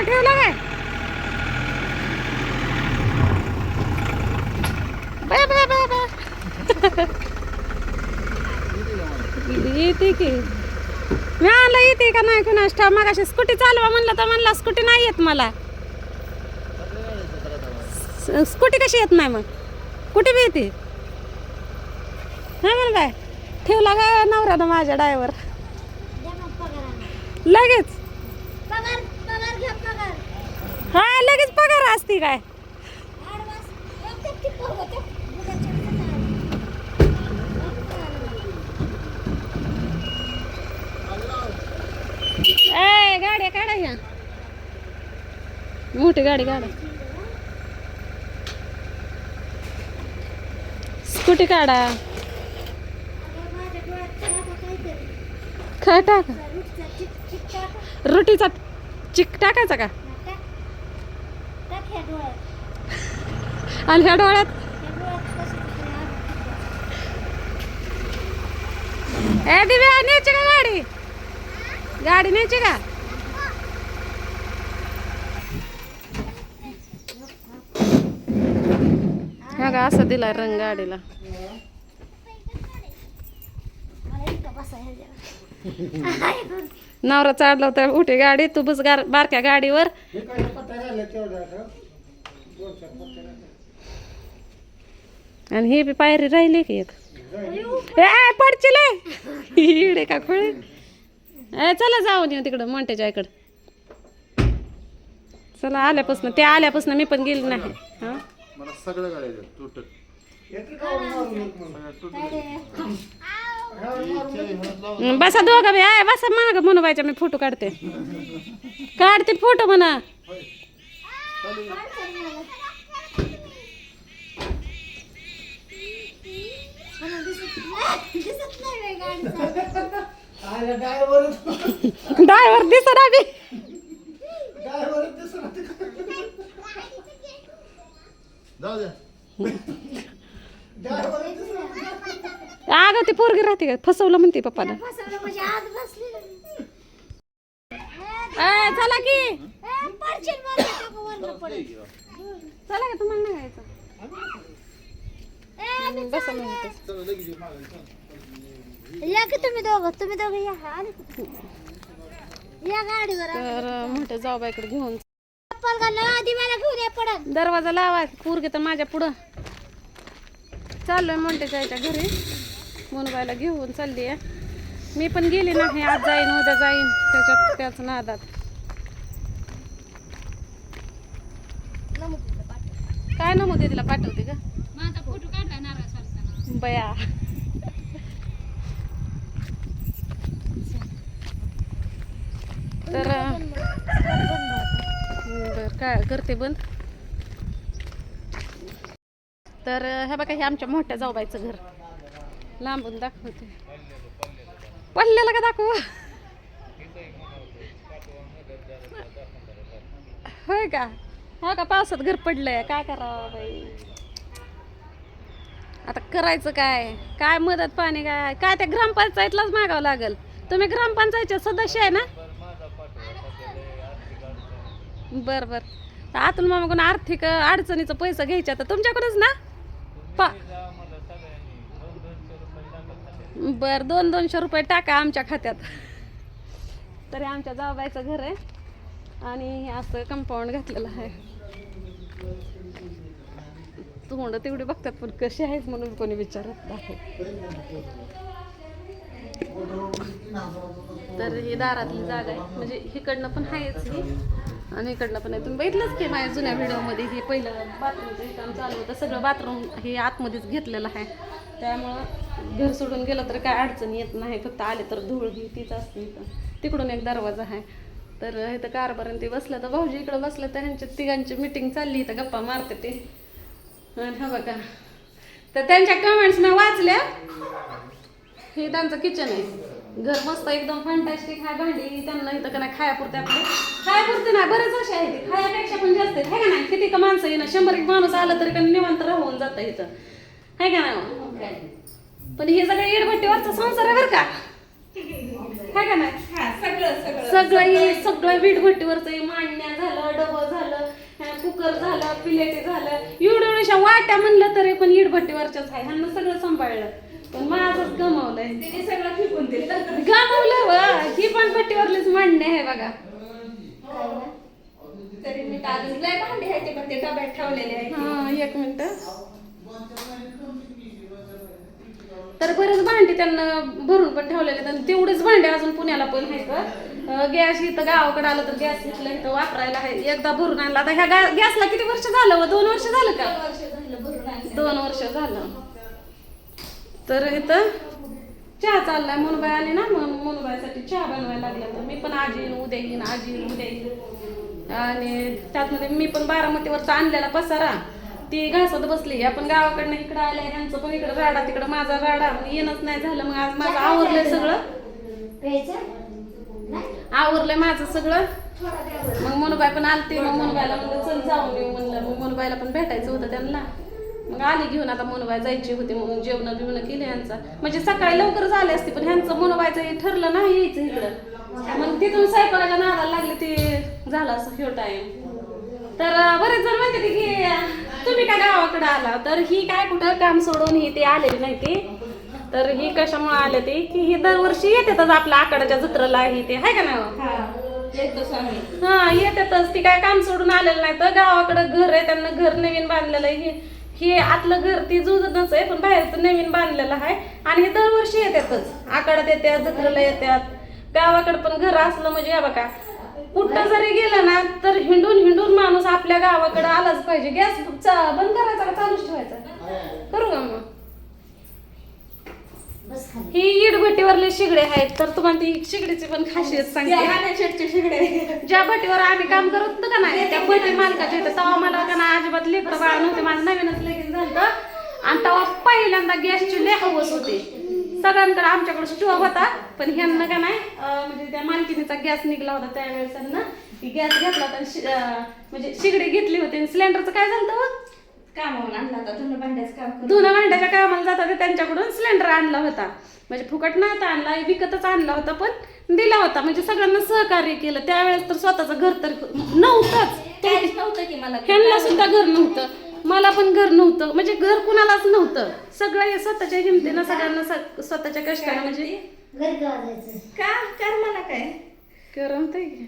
Driver ठेवला काय bye bye bye bye येते की मी आलं येते का नाही कुणास ठाव मग अशी स्कूटी चालवा म्हणलं तर म्हणला स्कूटी नाही येत मला स्कूटी कशी येत नाही मग कुठे बी येते हा म्हण काय ठेवला का नवऱ्यानं माझ्या ड्रायव्हर लगेच हा लगेच पगार असते काय ए गाड्या काढा या मोठी गाडी काढा स्कूटी काढा काय टाका रोटीचा चिक टाकायचा का आणि ह्या डोळ्यात ए दिव्या न्यायची का गाडी गाडी न्यायची का हा का असं दिला रंग गाडीला नवरा चालला होता उठी गाडी तू बस बारक्या गाडीवर आणि ही बी पायरी राहिली की एक पडचिल इडे का खोळे चला जाऊन येऊ तिकडं मोंट्याच्या इकडं चला आल्यापासून ते आल्यापासून मी पण गेली नाही हा बसा दोघं बी आहे बसा माग म्हणू बायच्या मी फोटो काढते काढते फोटो म्हणा ड्रायव्हर दिसत आम्ही अगं ती पोरगी राहते का फसवलं म्हणते पप्पाला चला की चला का तुम्हाला नाही जायचं बसा म्हणते या की तुम्ही दोघं या गाडीवर तर मोठ्या जाऊबाईकडे घेऊन चप्पल घालून आधी मला घेऊन या पडत दरवाजा लावा पोरगी तर माझ्या पुढं चाललोय मोठ्याच्या आईच्या घरी मुनबाईला घेऊन चालली आहे मी पण गेली नाही आज जाईन उद्या जाईन त्याच्यात त्याच नादात काय नमूद तिला पाठवते का माझा फोटो काढला नारळ बया तर बर काय करते बंद तर हे बघा हे आमच्या मोठ्या जाऊबाईचं घर लांबून दाखवते पडलेलं का दाखवू होय का हो का पावसात घर पडलंय काय करावं बाई आता करायचं काय काय मदत पाणी काय काय त्या ग्रामपंचायतलाच मागावं लागेल तुम्ही ग्रामपंचायतचे सदस्य आहे ना बर बर आतून मामाकडून आर्थिक अडचणीचं पैसा घ्यायचा तर तुमच्याकडेच ना बर 200-200 रुपये टाका आमच्या खात्यात तरी आमच्या जाऊबाईचं घर आहे आणि असं कंपाऊंड घातलेलं आहे तोंड तेवढी बघतात पण कशी आहेच म्हणून कोणी विचारत आहे तर ही दारातली जागा आहे म्हणजे हिकडनं पण आहेच ही आणि इकडनं पण आहे तुम्ही बघितलंच की माझ्या जुन्या व्हिडिओमध्ये हे पहिलं बाथरूमचं काम चालू होतं सगळं बाथरूम हे आतमध्येच घेतलेलं आहे त्यामुळं घर सोडून गेलं तर काय अडचण येत नाही फक्त आले तर धूळ ही तीच असते इथं तिकडून एक दरवाजा आहे तर इथं कारभार ते बसलं तर भाऊजी इकडं बसलं तर ह्यांच्या तिघांची मिटिंग चालली इथं गप्पा मारते ते आणि हा बघा तर त्यांच्या कमेंट्स मी वाचल्या हे त्यांचं किचन आहे घर मस्त एकदम फॅन्टॅस्टिक आहे भांडी त्यांना इथं का नाही खायापुरते आपले खायापुरते नाही बरेच असे आहे ते खायापेक्षा पण जास्त आहे का नाही किती का माणसं येणं 100 माणूस आलं तरी का निवांत राहून जातं इथं आहे का नाही पण हे सगळं इडभट्टीवरचा संसार आहे बरं का काय का नाही सगळं वीटभट्टीवरचं मांडण्या झालं, डबं झालं, कुकर झालं, पिलेटे झालं, एवढ्या वाट्या म्हणलं तरी पण इडभट्टीवरच्याच आहे. ह्यांना सगळं सांभाळलं पण माझंच गमावलंय. तिने सगळं फेकून दिलं. गमावलं व ही पण भट्टीवरलीच मांडणे आहे बघा. तरी मी अजून लय भांडी आहे ते पण ते डब्यात ठेवलेले आहे. हा एक मिनिट. तर बरेच भांडी त्यांना भरून पण ठेवलेले आहेत. तेवढेच भांडे अजून पुण्याला पण आहेत. गॅस इथं गावाकडे आलं तर गॅस इथलं इथं वापरायला आहे. एकदा भरून आणला. आता ह्या गॅसला किती वर्ष झालं व 2 वर्ष झालं का? 2 वर्ष झालं भरून आणलं. 2 वर्ष झालं. तर इथं चहा चाललाय. मुनबाई आली ना, मुनबाईसाठी चहा बनवायला लागला. तर मी पण आज येईन उद्या येईन, आज येईन उद्या येईन. आणि त्यातमध्ये मी पण बारामतीवरचा आणलेला पसारा ती घासत बसली. आपण गावाकडनं इकडं आल्या, ह्यांचं पण इकडं राडा, तिकडं माझा राडा, येणंच नाही झालं. मग आज माझं आवरलंय सगळं, आवरलंय माझं सगळं. मग मुनबाई पण आलती. मग मुनबाईला म्हणलं चल जाऊन येऊ म्हणलं. मग मुनबाईला पण भेटायचं होतं त्यांना. मग आली घेऊन. आता मुनबाई जायची होती म्हणून जेवण बिवणं केले ह्यांचा. म्हणजे सकाळी लवकर झाले असते पण ह्यांचं मुनबाईचं ठरलं नाही यायचं इकडं. मग तिथून स्वयंपाकाच्या नादाला लागले ते झालं असं ह्यो टाइम. तर बरेच जण म्हणते की तुम्ही काय गावाकडे आला. तर ही काय कुठं काम सोडून ही ते आलेली नाही ती. तर ही कशामुळे आले ते की ही दरवर्षी येतातच आपल्या आकडाच्या जत्रेला ही ते आहे का नाही. हा येतातच. ती काय काम सोडून आलेलं नाही. तर गावाकडं घर आहे, त्यांना घर नवीन बांधलेलं आहे. हे आतलं घर ती जुजतच आहे पण बाहेरचं नवीन बांधलेलं आहे. आणि हे दरवर्षी येतातच. आकडात येतात, जत्रेला येतात. गावाकडे पण घर असलं म्हणजे या बघा कुठं जरी गेलं ना तर हिंडून हिंडून माणूस आपल्या गावाकडे आलाच पाहिजे. गॅस बंद करायचा का चालूच ठेवायचा? करू का मग? ही इडभट्टीवरले शिगडे आहेत. तर तुम्हाला ती शिगडीची पण खासियत सांगते. ज्या भट्टीवर आम्ही काम करत होतो का नाही त्या भट्टी मालकाच्या इथं तेव्हा मला का नाही अजिबात लेकरं बाळ नव्हते. माझं नवीनच लगीन झालं आणि तेव्हा पहिल्यांदा गॅसची लय हवस होती. सगळ्यांकडे आमच्याकडे स्टोव्ह होता पण ह्यांना का नाही म्हणजे त्या मालकीनीचा गॅस निघला होता त्यावेळेस त्यांना गॅस घेतला होता. म्हणजे शिगडी घेतली होती. सिलेंडरचं काय झालं कामावून आणला होता. धुणं भांड्याच्या कामाला जातात त्यांच्याकडून सिलेंडर आणला होता. म्हणजे फुकट नव्हता आणला, विकतच आणला होता पण दिला होता. म्हणजे सगळ्यांना सहकार्य केलं. त्यावेळेस तर स्वतःचं घर तर नव्हतंच. नव्हतं की मला ह्यांना सुद्धा घर नव्हतं, मला पण घर नव्हतं. म्हणजे घर कुणालाच नव्हतं. सगळं हे स्वतःच्या हिमतीनं सगळ्यांना स्वतःच्या कष्टानं म्हणजे का कर मला काय करमतंय की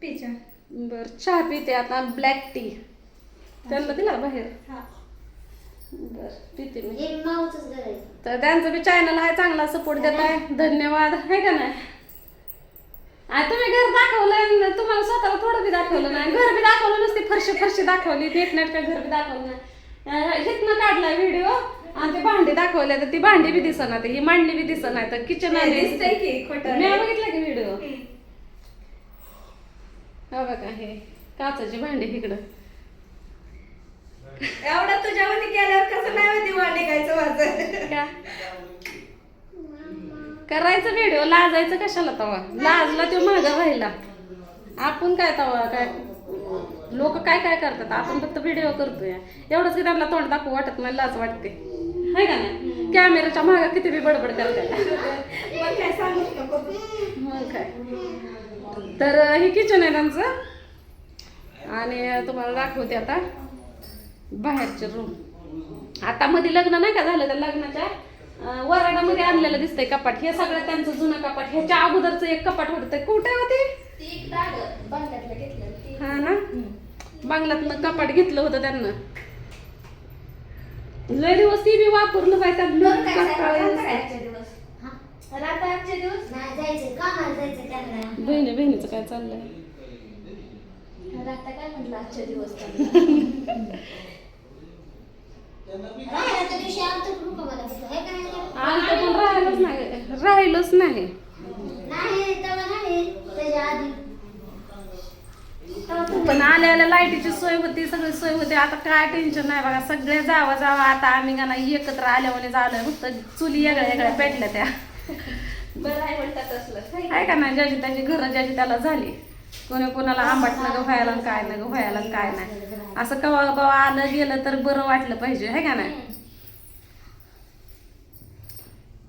पिचा. बरं चहा पिते आता ब्लॅक टी. त्यांना दिला बाहेर. बर पिते मी. तर त्यांचं बी चॅनल आहे, चांगला सपोर्ट देत आहे. धन्यवाद आहे का नाही. तुम्ही घर दाखवलं, तुम्हाला स्वतःला थोडं बी दाखवलं नाही. घर बी दाखवलं नसते, फरशी दाखवली, नेट का घर बी दाखवलं नाही. हिथनं काढलाय व्हिडिओ आणि ते भांडी दाखवले तर ती भांडी बी दिसत नाही, ही मांडणी बी दिसत नाही. तर किचन दिसतंय की खोटं. मी बघितलं की व्हिडिओ. हा बघा हे काचाची भांडी इकडं. एवढा तुझ्यामध्ये केल्यावर कसं नाही होती वाढ निघायचं माझं. करायचं व्हिडिओ, लाजायचं कशाला तवा. लाजला तो मागं राहिला. आपण काय तवा काय लोक काय काय करतात, आपण फक्त व्हिडिओ करतोय. एवढंच की त्यांना तोंड दाखवू वाटत नाही, लाज वाटते है का नाही. कॅमेराच्या मागं किती बी बडबड करतात. मग काय सांगू नको. मग काय. तर हे किचन आहे त्यांचं आणि तुम्हाला दाखवते आता बाहेरचे रूम. आता मध्ये लग्न नाही का झालं, त्या लग्नाच्या वराडामध्ये आणलेलं दिसतंय कपाट. हे सगळं त्यांचं जुनं कपाट. ह्याच्या अगोदरचं एक कपाट होतं. कुठे होते हा ना, बांगलातनं कपाट घेतलं होतं त्यांना. लय दिवस ती बी वापरलं पाहिजे. बहिणीचं काय चाललंय. काय म्हटलं आजच्या दिवस पण राहिलंच नाही. पण आल्या लाईटीची सोय होती, सगळी सोय होती. आता काय टेन्शन नाही बघा. सगळे जावा आता आम्ही का नाही एकत्र आल्यामुळे झालं. फक्त चुली वेगळ्या पेटल्या त्या. बरं आहे म्हणतात असलं आहे का नाही. ज्याची त्याची घरं ज्याची त्याला झाली. कोणी कोणाला आंबाट नग व्हायला काय नग व्हायला काय नाही. असं कवा बाबा आलं गेलं तर बरं वाटलं पाहिजे है का नाही.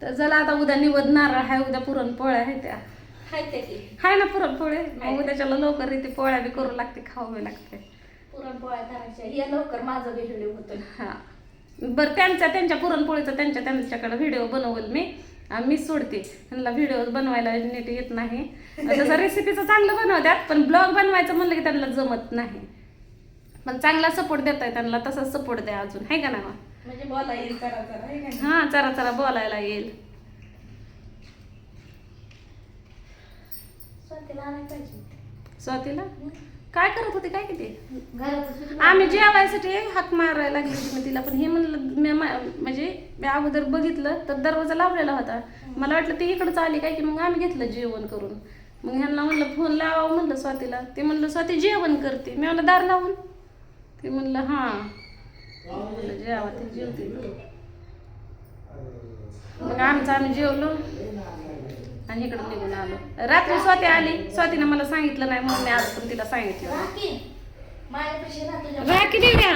तर चला आता उद्या निवद नारळ आहे, उद्या पुरणपोळ्या आहे त्या हाय ते की हाय ना पुरणपोळे. मग उद्याच्याला लवकर रीती पोळ्या बी करू लागते, खाऊ लागते. पुरणपोळ्या करायच्या या लवकर माझा व्हिडिओ होतो. हा बरं, त्यांच्या पुरणपोळीचा त्यांच्याकडे व्हिडिओ बनवल मी सोडते. त्यांना व्हिडिओ बनवायला नीट येत नाही. तसं रेसिपीचं चांगलं बनवतात, पण ब्लॉग बनवायचं म्हणलं की त्यांना जमत नाही. पण चांगला सपोर्ट देताय त्यांना, तसाच सपोर्ट द्या अजून, आहे का ना? म्हणजे बोला येईल करा करा हे काय. हा जरा बोलायला येईल. स्वतःला आणायला पाहिजे. स्वातीला काय करत होते काय किती घरात आम्ही जेवायसाठी हाक मारायला लागली होती मी तिला, पण हे म्हणलं म्हणजे मी अगोदर बघितलं तर दरवाजा लावलेला होता. मला वाटलं ती इकडंच आली काय की, मग आम्ही घेतलं जेवण करून. मग ह्यांना म्हणलं फोन लावावं म्हणलं स्वातीला. ते म्हणलं स्वाती जेवण करते. मी म्हणलं दार लावून. ते म्हणलं हां. म्हणलं जेवा ते जेवते. मग आम्ही जेवलो आणि इकडं निघून आलो. रात्री स्वाती आली. स्वातीने मला सांगितलं नाही म्हणून मी आज पण तिला सांगितलं. माझ्यापेक्षा ना तुझ्या राखी देऊया.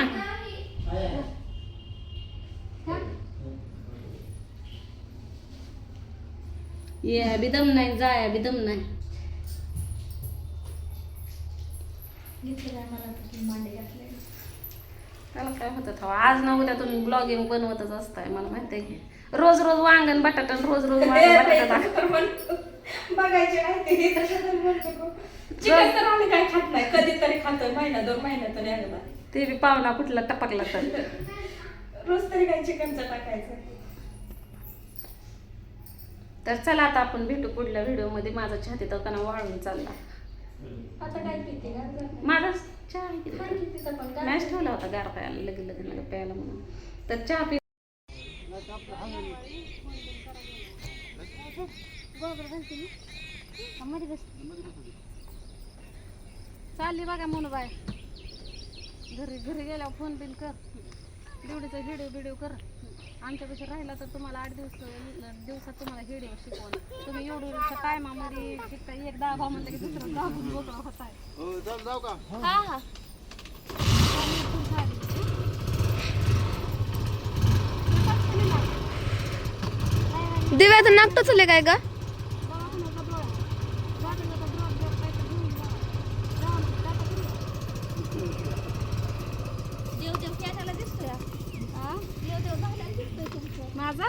ये बिदम नाही, जाया बिदम नाही. घेतलेला मला तुझी मांडे घातले. त्याला काय होतं थांबा, आज ना उद्या तुम्ही ब्लॉगिंग बनवतच असताय, मला माहिती आहे की. रोज वांगण बटाटा, रोज बटाटा बघायचे नाही ते चिकन तर आम्ही काय खात नाही, कधीतरी खातोय, महिना 2 महिन्यातून एकदा. ते बी पाहुणा कुठला टपकला तर. रोज तरी काय चिकनचं टाकायचं. तर चला आता आपण भेटू पुढल्या व्हिडिओमध्ये. माझा चहा तिथं कणा वाळून चालला. आता काय पिते का? माझा चहा आहे की खाली तिथं पण काय? मॅच ठेवला होता गार प्यायला, लगे प्यायला म्हणून. तर चहा पी चालली बघा मुलं बाय. घरी गेल्यावर फोन बिन कर, दिवडीचा व्हिडिओ कर. आमच्यापेक्षा राहिला तर तुम्हाला 8 दिवसात तुम्हाला व्हिडिओ शिकवलं. तुम्ही एवढं टायमामध्ये शिकता. एक दाबा म्हणलं की दुसरं दाबून मोकळा होताय. हा हा दिव्याचं नाक टचले काय का? देव देव केसाला दिसतोय. हा देव देव झाला दिसतोय तुमचं. माझा